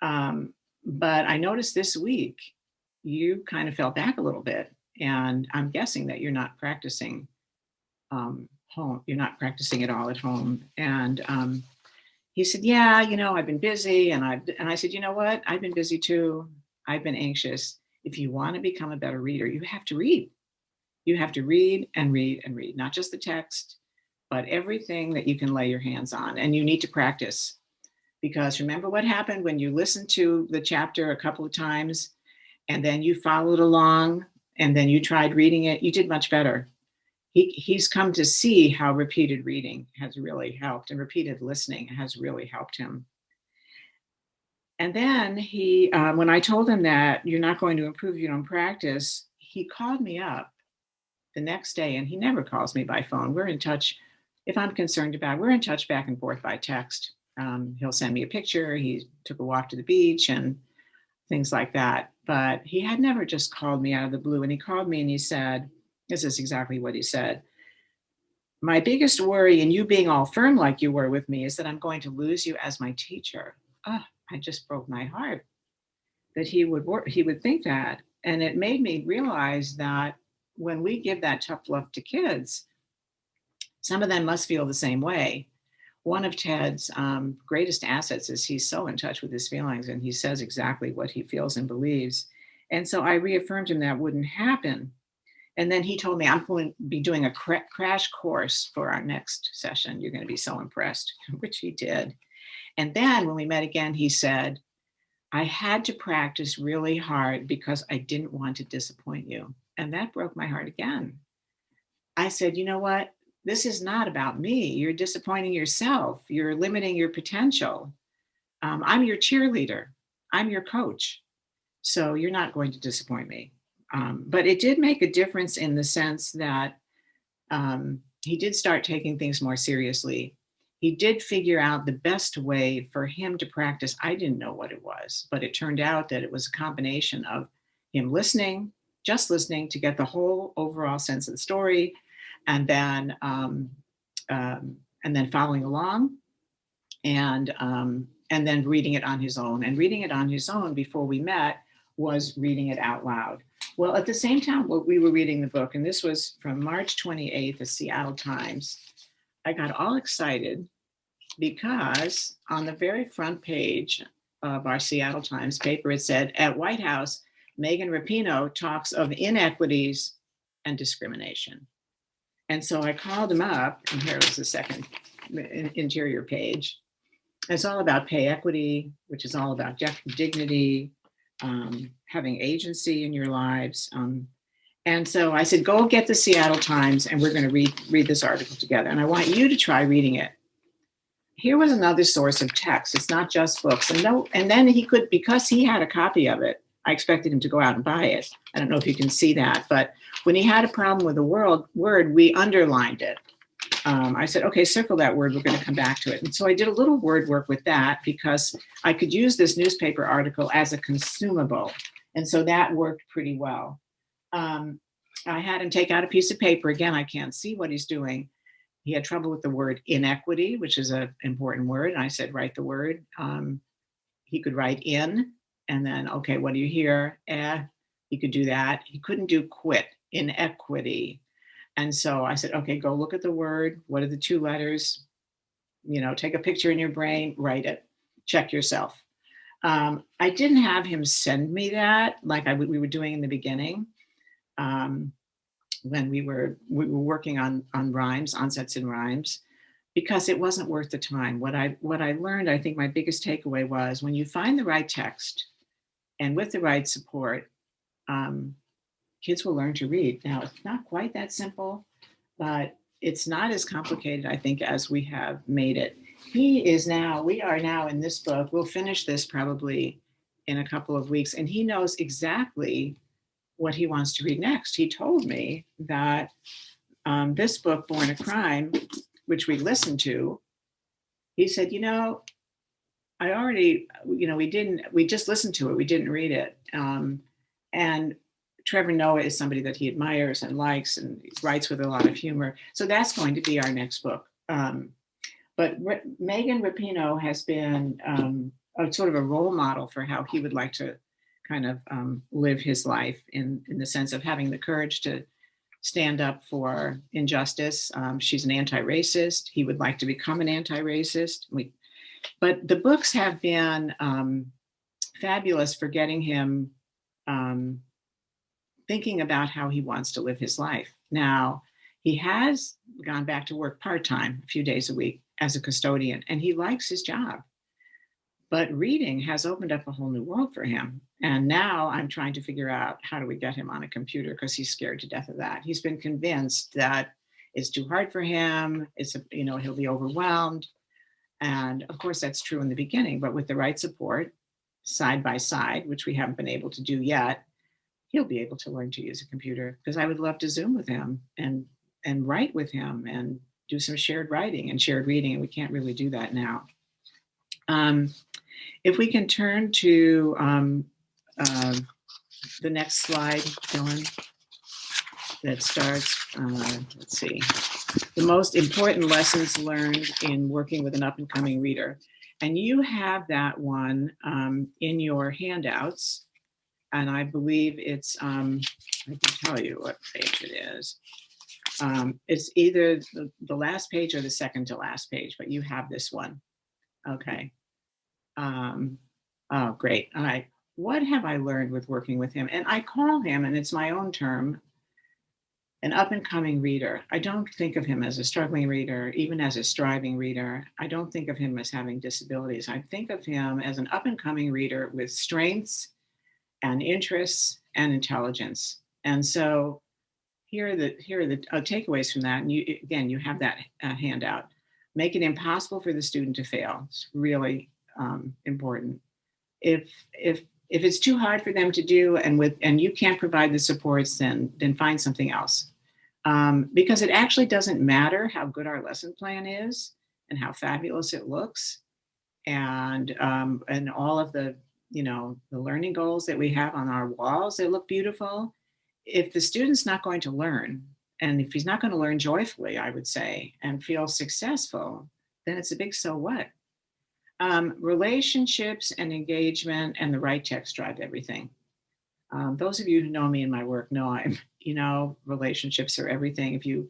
But I noticed this week you kind of fell back a little bit, and I'm guessing that you're not practicing home. You're not practicing at all at home. And he said, yeah, I've been busy. And I said, you know what? I've been busy too. I've been anxious. If you want to become a better reader, you have to read. You have to read and read and read, not just the text, but everything that you can lay your hands on. And you need to practice, because remember what happened when you listened to the chapter a couple of times and then you followed along and then you tried reading it, you did much better. He's come to see how repeated reading has really helped, and repeated listening has really helped him. And then he, when I told him that you're not going to improve if you don't practice, he called me up the next day, and he never calls me by phone. We're in touch. If I'm concerned about it, we're in touch back and forth by text. He'll send me a picture. He took a walk to the beach and things like that. But he had never just called me out of the blue. And he called me and he said, this is exactly what he said. My biggest worry in you being all firm like you were with me is that I'm going to lose you as my teacher. Oh, I just broke my heart that he would think that. And it made me realize that when we give that tough love to kids, some of them must feel the same way. One of Ted's greatest assets is he's so in touch with his feelings, and he says exactly what he feels and believes. And so I reaffirmed him that wouldn't happen. And then he told me, I'm going to be doing a crash course for our next session. You're going to be so impressed, which he did. And then when we met again, he said, I had to practice really hard because I didn't want to disappoint you. And that broke my heart again. I said, you know what? this is not about me. You're disappointing yourself. You're limiting your potential. I'm your cheerleader. I'm your coach. So you're not going to disappoint me. But it did make a difference in the sense that he did start taking things more seriously. He did figure out the best way for him to practice. I didn't know what it was, but it turned out that it was a combination of him listening, just listening to get the whole overall sense of the story, and then following along, and then reading it on his own. And reading it on his own before we met was reading it out loud. Well, at the same time, we were reading the book, and this was from March 28th, the Seattle Times. I got all excited because on the very front page of our Seattle Times paper, it said, at White House, Megan Rapinoe talks of inequities and discrimination. And so I called him up, and here was the second interior page. It's all about pay equity, which is all about dignity, having agency in your lives. And so I said, go get the Seattle Times, and we're going to read this article together. And I want you to try reading it. Here was another source of text. It's not just books. And then he could, because he had a copy of it, I expected him to go out and buy it. I don't know if you can see that, but when he had a problem with a word, we underlined it. I said, okay, circle that word. We're going to come back to it. And so I did a little word work with that because I could use this newspaper article as a consumable. And so that worked pretty well. I had him take out a piece of paper. Again, I can't see what he's doing. He had trouble with the word inequity, which is an important word. And I said, write the word. He could write in, and then, okay, what do you hear? He could do that. He couldn't do quit, inequity. And so I said, okay, go look at the word. What are the two letters? Take a picture in your brain, write it, check yourself. I didn't have him send me that like we were doing in the beginning. When we were working on rhymes, onsets and rhymes, because it wasn't worth the time. What I learned, I think my biggest takeaway was when you find the right text and with the right support, kids will learn to read. Now, it's not quite that simple, but it's not as complicated, I think, as we have made it. We are now in this book. We'll finish this probably in a couple of weeks, and he knows exactly what he wants to read next. He told me that this book, Born a Crime, which we listened to, he said, I already, we just listened to it. We didn't read it. And Trevor Noah is somebody that he admires and likes and writes with a lot of humor. So that's going to be our next book. But Megan Rapinoe has been a sort of a role model for how he would like to kind of live his life in the sense of having the courage to stand up for injustice. She's an anti-racist. He would like to become an anti-racist. But the books have been fabulous for getting him thinking about how he wants to live his life. Now, he has gone back to work part-time, a few days a week as a custodian, and he likes his job. But reading has opened up a whole new world for him. And now I'm trying to figure out how do we get him on a computer because he's scared to death of that. He's been convinced that it's too hard for him. He'll be overwhelmed. And of course, that's true in the beginning, but with the right support, side by side, which we haven't been able to do yet, he'll be able to learn to use a computer because I would love to Zoom with him and write with him and do some shared writing and shared reading. And we can't really do that now. If we can turn to the next slide, Dylan, that starts, let's see, the most important lessons learned in working with an up-and-coming reader. And you have that one in your handouts. And I believe it's, I can tell you what page it is. It's either the last page or the second to last page, but you have this one. Okay. Oh, great. All right. What have I learned with working with him? And I call him, and it's my own term, an up-and-coming reader. I don't think of him as a struggling reader, even as a striving reader. I don't think of him as having disabilities. I think of him as an up-and-coming reader with strengths and interests and intelligence. And so here are the takeaways from that. And you have that handout. Make it impossible for the student to fail. It's really important. If it's too hard for them to do, and you can't provide the supports, then find something else. Because it actually doesn't matter how good our lesson plan is and how fabulous it looks, and all of the the learning goals that we have on our walls that look beautiful. If the student's not going to learn, and if he's not going to learn joyfully, I would say, and feel successful, then it's a big so what. Relationships and engagement and the right text drive everything. Those of you who know me in my work know relationships are everything.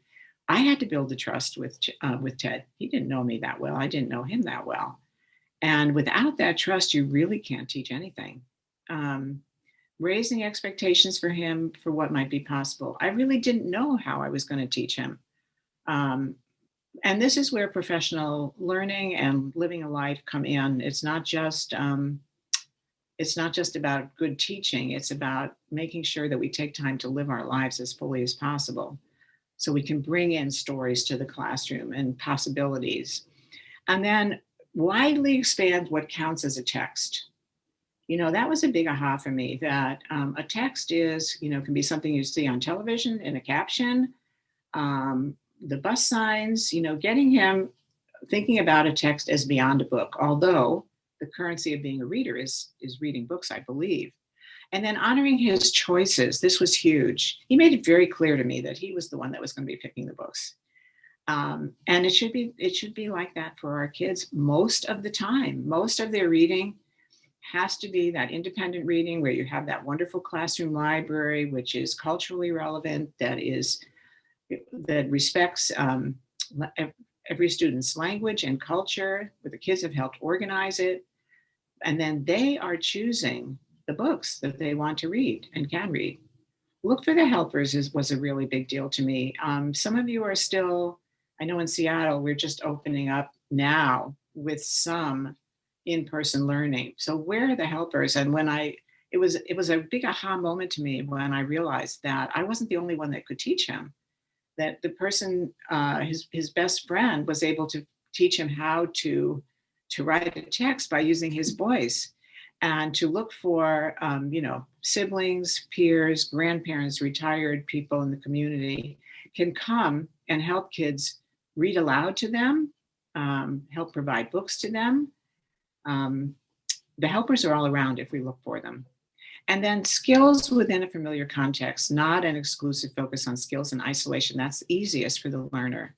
I had to build the trust with Ted. He didn't know me that well. I didn't know him that well. And without that trust, you really can't teach anything. Raising expectations for him for what might be possible. I really didn't know how I was going to teach him. And this is where professional learning and living a life come in. It's not just about good teaching. It's about making sure that we take time to live our lives as fully as possible, so we can bring in stories to the classroom and possibilities. And then widely expand what counts as a text. That was a big aha for me, that a text is, can be something you see on television in a caption, the bus signs, getting him thinking about a text as beyond a book, although the currency of being a reader is reading books, I believe. And then honoring his choices. This was huge. He made it very clear to me that he was the one that was going to be picking the books. And it should be like that for our kids most of the time. Most of their reading has to be that independent reading where you have that wonderful classroom library, which is culturally relevant, that respects every student's language and culture, where the kids have helped organize it. And then they are choosing the books that they want to read and can read. Look for the helpers was a really big deal to me. Some of you are still, I know in Seattle, we're just opening up now with some in-person learning. So where are the helpers? And it was a big aha moment to me when I realized that I wasn't the only one that could teach him, that the person, his best friend, was able to teach him how to write a text by using his voice, and to look for, siblings, peers, grandparents, retired people in the community can come and help kids read aloud to them, help provide books to them. The helpers are all around if we look for them. And then skills within a familiar context, not an exclusive focus on skills in isolation. That's easiest for the learner.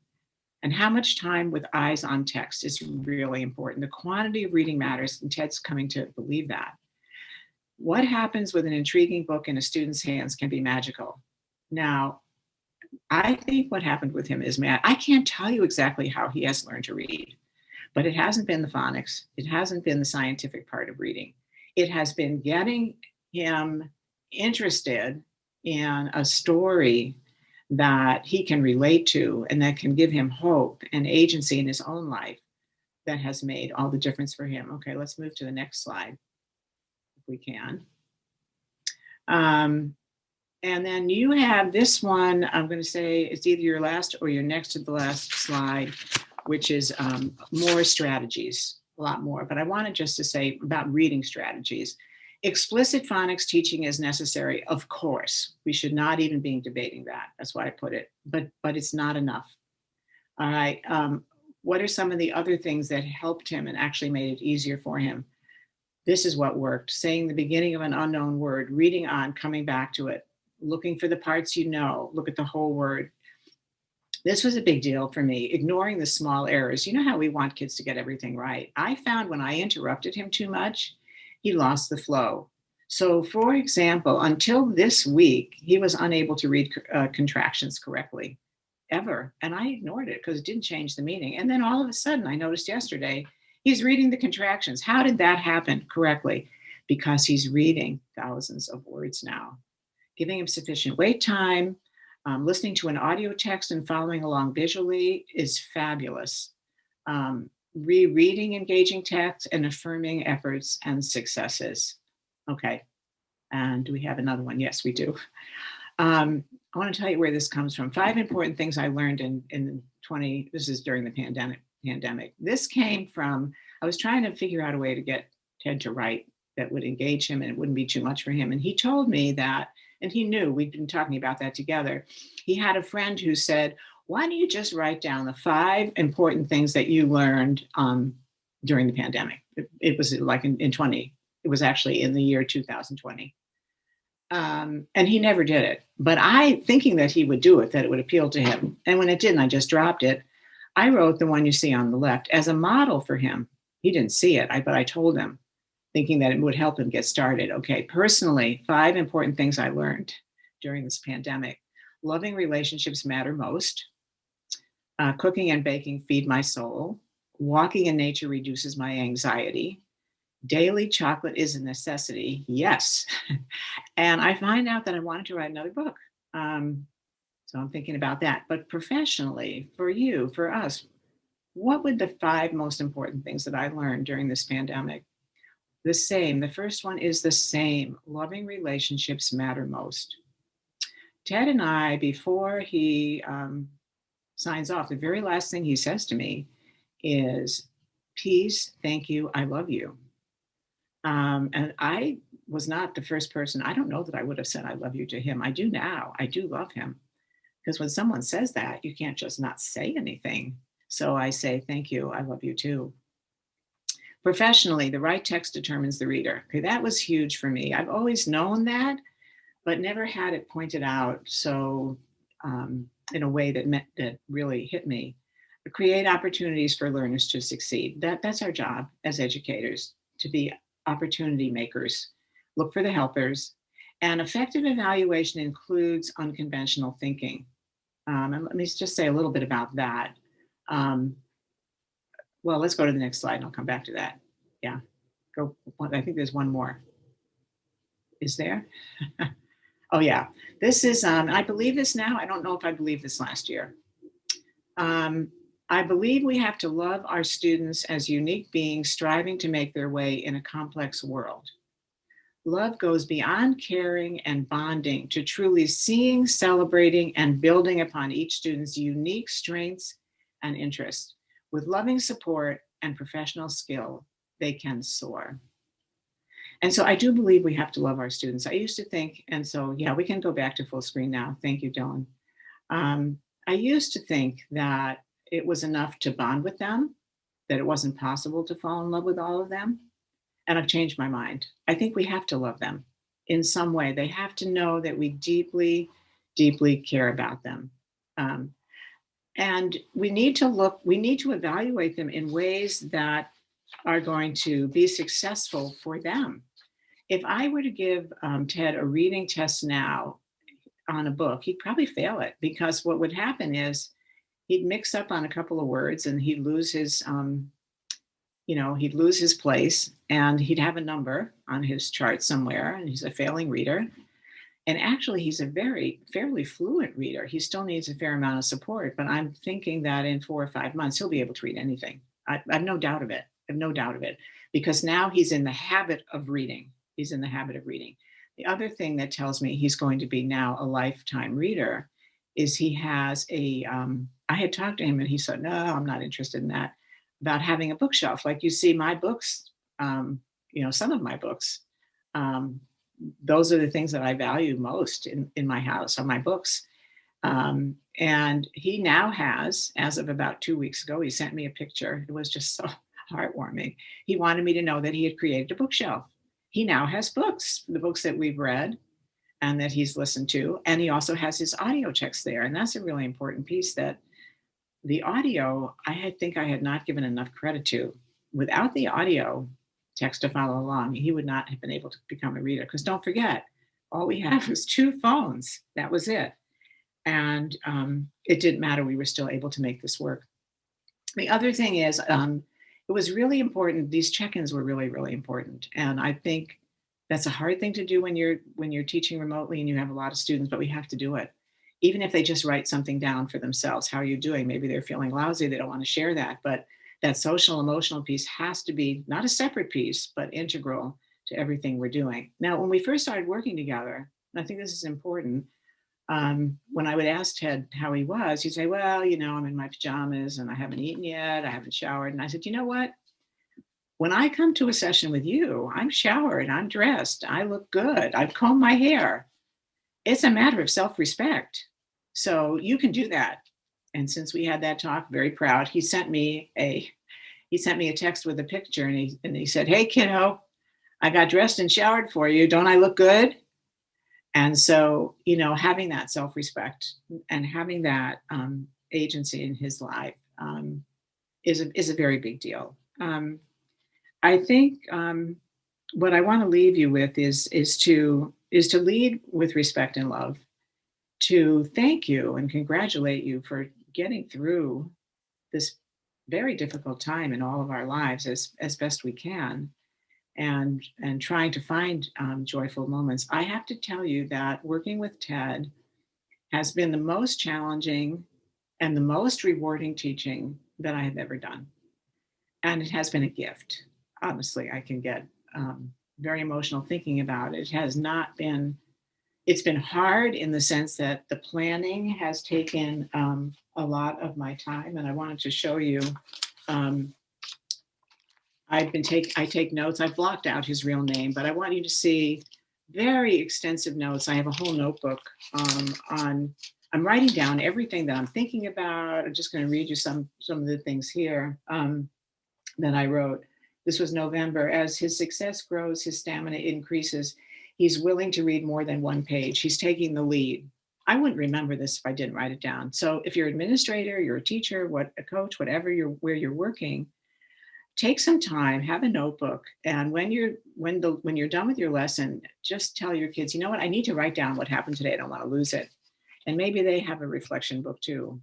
And how much time with eyes on text is really important. The quantity of reading matters, and Ted's coming to believe that. What happens with an intriguing book in a student's hands can be magical. Now, I think what happened with him is I can't tell you exactly how he has learned to read, but it hasn't been the phonics. It hasn't been the scientific part of reading. It has been getting him interested in a story that he can relate to and that can give him hope and agency in his own life, that has made all the difference for him. Okay, let's move to the next slide, if we can. And then you have this one, I'm going to say it's either your last or your next to the last slide, which is more strategies, a lot more. But I wanted just to say about reading strategies. Explicit phonics teaching is necessary, of course. We should not even be debating that. That's why I put it, but it's not enough. All right, what are some of the other things that helped him and actually made it easier for him? This is what worked. Saying the beginning of an unknown word, reading on, coming back to it, looking for the parts look at the whole word. This was a big deal for me, ignoring the small errors. You know how we want kids to get everything right. I found when I interrupted him too much, he lost the flow. So for example, until this week, he was unable to read contractions correctly, ever. And I ignored it because it didn't change the meaning. And then all of a sudden, I noticed yesterday, he's reading the contractions. How did that happen correctly? Because he's reading thousands of words now. Giving him sufficient wait time, listening to an audio text and following along visually is fabulous. Rereading engaging text and affirming efforts and successes. Okay, and do we have another one? Yes, we do. I want to tell you where this comes from. 5 important things I learned in this is during the pandemic. This came from, I was trying to figure out a way to get Ted to write that would engage him and it wouldn't be too much for him. And he told me that, and he knew we'd been talking about that together. He had a friend who said, why don't you just write down the 5 important things that you learned during the pandemic? It was like in 20, it was actually in the year 2020. And he never did it. But I, thinking that he would do it, that it would appeal to him. And when it didn't, I just dropped it. I wrote the one you see on the left as a model for him. He didn't see it, but I told him, thinking that it would help him get started. Okay, personally, 5 important things I learned during this pandemic. Loving relationships matter most. Cooking and baking feed my soul. Walking in nature reduces my anxiety. Daily chocolate is a necessity. Yes. And I find out that I wanted to write another book. So I'm thinking about that. But professionally, for you, for us, what would the 5 most important things that I learned during this pandemic? The same. The first one is the same. Loving relationships matter most. Ted and I, before he signs off, the very last thing he says to me is, peace, thank you, I love you. And I was not the first person. I don't know that I would have said I love you to him. I do now. I do love him. Because when someone says that, you can't just not say anything. So I say, thank you, I love you too. Professionally, the right text determines the reader. Okay, that was huge for me. I've always known that, but never had it pointed out. So in a way that really hit me. Create opportunities for learners to succeed. That's our job as educators, to be opportunity makers. Look for the helpers. And effective evaluation includes unconventional thinking. And let me just say a little bit about that. Well, let's go to the next slide and I'll come back to that. Yeah, go. I think there's one more. Is there? Oh yeah, this is, I believe this now. I don't know if I believed this last year. I believe we have to love our students as unique beings striving to make their way in a complex world. Love goes beyond caring and bonding to truly seeing, celebrating, and building upon each student's unique strengths and interests. With loving support and professional skill, they can soar. And so I do believe we have to love our students. I used to think, and so yeah, we can go back to full screen now. Thank you, Dylan. I used to think that it was enough to bond with them, that it wasn't possible to fall in love with all of them. And I've changed my mind. I think we have to love them in some way. They have to know that we deeply, deeply care about them. And we need to evaluate them in ways that are going to be successful for them. If I were to give Ted a reading test now on a book, he'd probably fail it, because what would happen is he'd mix up on a couple of words and he'd lose his, he'd lose his place, and he'd have a number on his chart somewhere, and he's a failing reader. And actually, he's a fairly fluent reader. He still needs a fair amount of support, but I'm thinking that in 4 or 5 months, he'll be able to read anything. I have no doubt of it. I have no doubt of it, because now he's in the habit of reading. He's in the habit of reading. The other thing that tells me he's going to be now a lifetime reader is he has I had talked to him and he said, no, I'm not interested in that, about having a bookshelf. Like you see my books, some of my books, those are the things that I value most in my house, are my books. And he now has, as of about 2 weeks ago, he sent me a picture. It was just so heartwarming. He wanted me to know that he had created a bookshelf. He now has books, the books that we've read and that he's listened to. And he also has his audio checks there. And that's a really important piece, that the audio, I think I had not given enough credit to. Without the audio text to follow along, he would not have been able to become a reader. Because don't forget, all we had was 2 phones. That was it. And it didn't matter. We were still able to make this work. The other thing is, it was really important. These check-ins were really, really important. And I think that's a hard thing to do when you're teaching remotely and you have a lot of students, but we have to do it. Even if they just write something down for themselves. How are you doing? Maybe they're feeling lousy. They don't want to share that. But that social emotional piece has to be not a separate piece, but integral to everything we're doing. Now, when we first started working together, and I think this is important, when I would ask Ted how he was, he'd say, well, you know, I'm in my pajamas and I haven't eaten yet. I haven't showered. And I said, you know what? When I come to a session with you, I'm showered, I'm dressed, I look good, I've combed my hair. It's a matter of self-respect. So you can do that. And since we had that talk, very proud, he sent me a text with a picture, and he said, hey kiddo, I got dressed and showered for you. Don't I look good? And so, you know, having that self-respect and having that agency in his life is a very big deal. I think what I want to leave you with is to lead with respect and love, to thank you and congratulate you for getting through this very difficult time in all of our lives as best we can, and trying to find joyful moments. I have to tell you that working with Ted has been the most challenging and the most rewarding teaching that I have ever done. And it has been a gift. Honestly, I can get very emotional thinking about it. It has not been, it's been hard in the sense that the planning has taken a lot of my time. And I wanted to show you, I take notes. I've blocked out his real name, but I want you to see very extensive notes. I have a whole notebook on, I'm writing down everything that I'm thinking about. I'm just going to read you some of the things here that I wrote. This was November. As his success grows, his stamina increases. He's willing to read more than one page. He's taking the lead. I wouldn't remember this if I didn't write it down. So if you're an administrator, you're a teacher, a coach, whatever where you're working, take some time, have a notebook, and when you're done with your lesson, just tell your kids, you know what, I need to write down what happened today. I don't want to lose it. And maybe they have a reflection book too,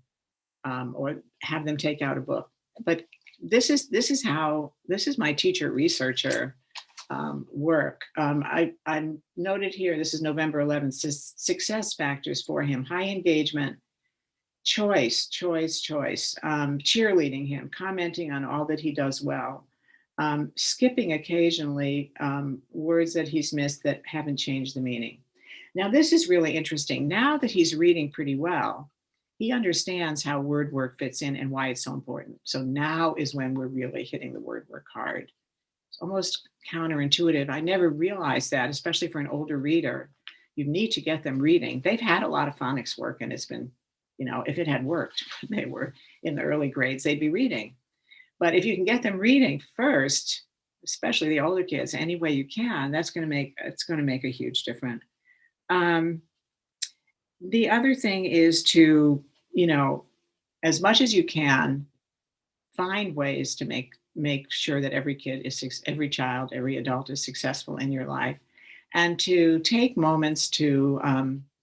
or have them take out a book. But this is my teacher researcher work. I noted here, this is November 11th, success factors for him: high engagement, choice, cheerleading him, commenting on all that he does well, skipping occasionally words that he's missed that haven't changed the meaning. Now, this is really interesting. Now that he's reading pretty well, he understands how word work fits in and why it's so important. So now is when we're really hitting the word work hard. It's almost counterintuitive. I never realized that, especially for an older reader. You need to get them reading. They've had a lot of phonics work, and it's been, you know, if it had worked, they were in the early grades, they'd be reading. But if you can get them reading first, especially the older kids, any way you can, it's going to make a huge difference. The other thing is to, you know, as much as you can, find ways to make sure that every child, every adult is successful in your life, and to take moments to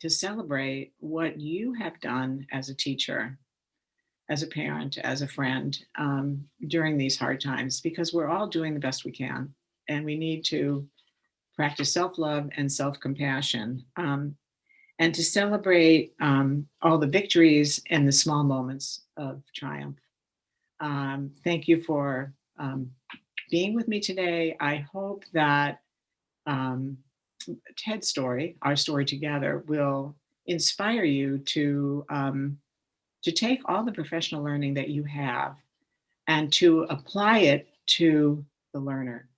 celebrate what you have done as a teacher, as a parent, as a friend during these hard times, because we're all doing the best we can, and we need to practice self-love and self-compassion, and to celebrate all the victories and the small moments of triumph. Thank you for being with me today. I hope that Ted's story, our story together, will inspire you to take all the professional learning that you have and to apply it to the learner.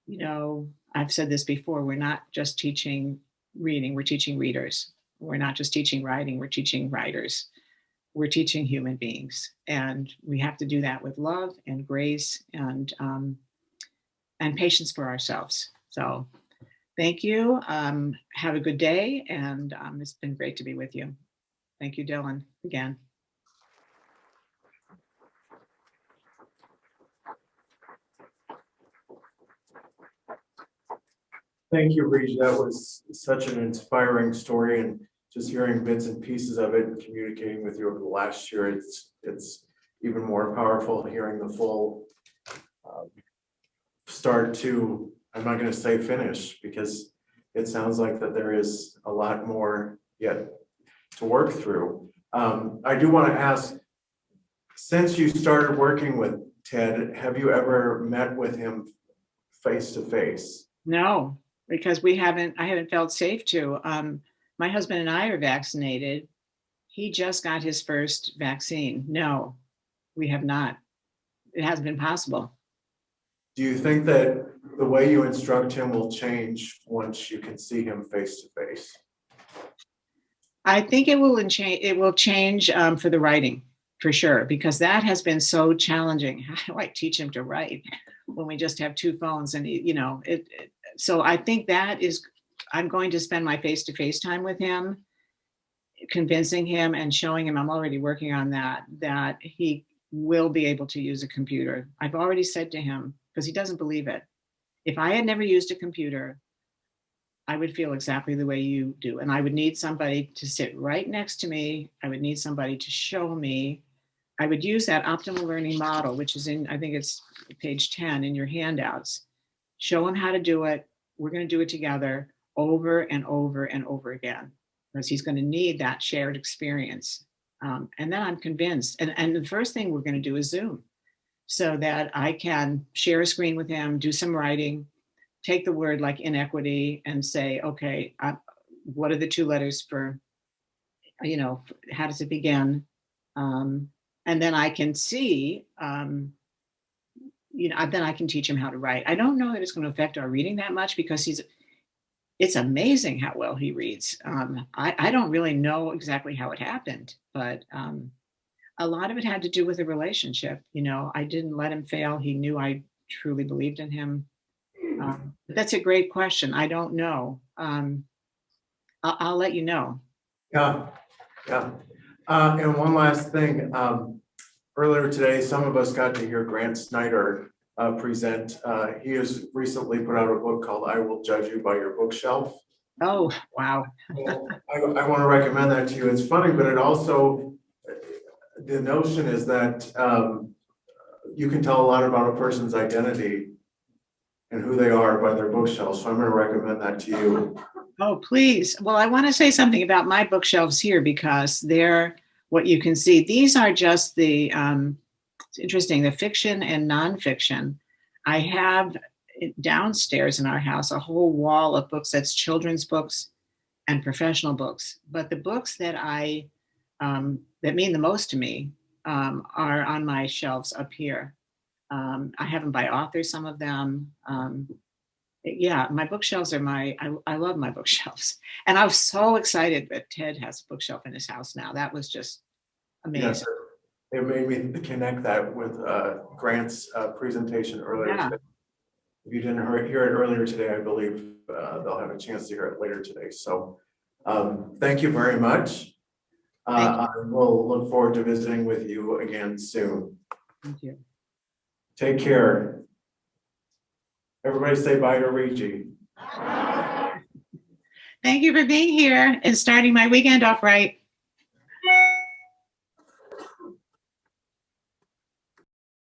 You know, I've said this before, we're not just teaching reading, we're teaching readers. We're not just teaching writing, we're teaching writers. We're teaching human beings. And we have to do that with love and grace and patience for ourselves. So thank you. Have a good day. And it's been great to be with you. Thank you, Dylan, again. Thank you, Regie. That was such an inspiring story, and just hearing bits and pieces of it and communicating with you over the last year, it's even more powerful hearing the full start to, I'm not going to say finish, because it sounds like that there is a lot more yet to work through. I do want to ask, since you started working with Ted, have you ever met with him face to face? No, because I haven't felt safe to. My husband and I are vaccinated. He just got his first vaccine. No, we have not. It hasn't been possible. Do you think that the way you instruct him will change once you can see him face to face? I think it will change. It will change for the writing, for sure, because that has been so challenging. How do I teach him to write when we just have two phones? And so I think that is. I'm going to spend my face-to-face time with him, convincing him and showing him. I'm already working on that he will be able to use a computer. I've already said to him, because he doesn't believe it. If I had never used a computer, I would feel exactly the way you do. And I would need somebody to sit right next to me. I would need somebody to show me. I would use that optimal learning model, which is in, I think it's page 10 in your handouts. Show him how to do it. We're going to do it together over and over and over again, because he's going to need that shared experience. And then I'm convinced. And the first thing we're going to do is Zoom, so that I can share a screen with him, do some writing, take the word like inequity and say, okay, what are the two letters for, how does it begin? And then I can see, then I can teach him how to write. I don't know that it's going to affect our reading that much, because it's amazing how well he reads. I don't really know exactly how it happened, but a lot of it had to do with the relationship. I didn't let him fail. He knew I truly believed in him. That's a great question. I don't know. I'll let you know. Yeah, yeah. And one last thing. Earlier today, some of us got to hear Grant Snyder present. He has recently put out a book called "I Will Judge You by Your Bookshelf." Oh, wow. I want to recommend that to you. It's funny, but it also, the notion is that you can tell a lot about a person's identity and who they are by their bookshelves. So I'm going to recommend that to you. Oh, please. Well, I want to say something about my bookshelves here, because they're what you can see. These are just it's interesting, the fiction and nonfiction. I have downstairs in our house a whole wall of books that's children's books and professional books. But the books that that mean the most to me are on my shelves up here. I have them by author, some of them. Yeah, my bookshelves are I love my bookshelves. And I was so excited that Ted has a bookshelf in his house now. That was just amazing. Yes, it made me connect that with Grant's presentation earlier today. If you didn't hear it earlier today, I believe they'll have a chance to hear it later today. So thank you very much. I will look forward to visiting with you again soon. Thank you. Take care. Everybody say bye to Regie. Thank you for being here and starting my weekend off right.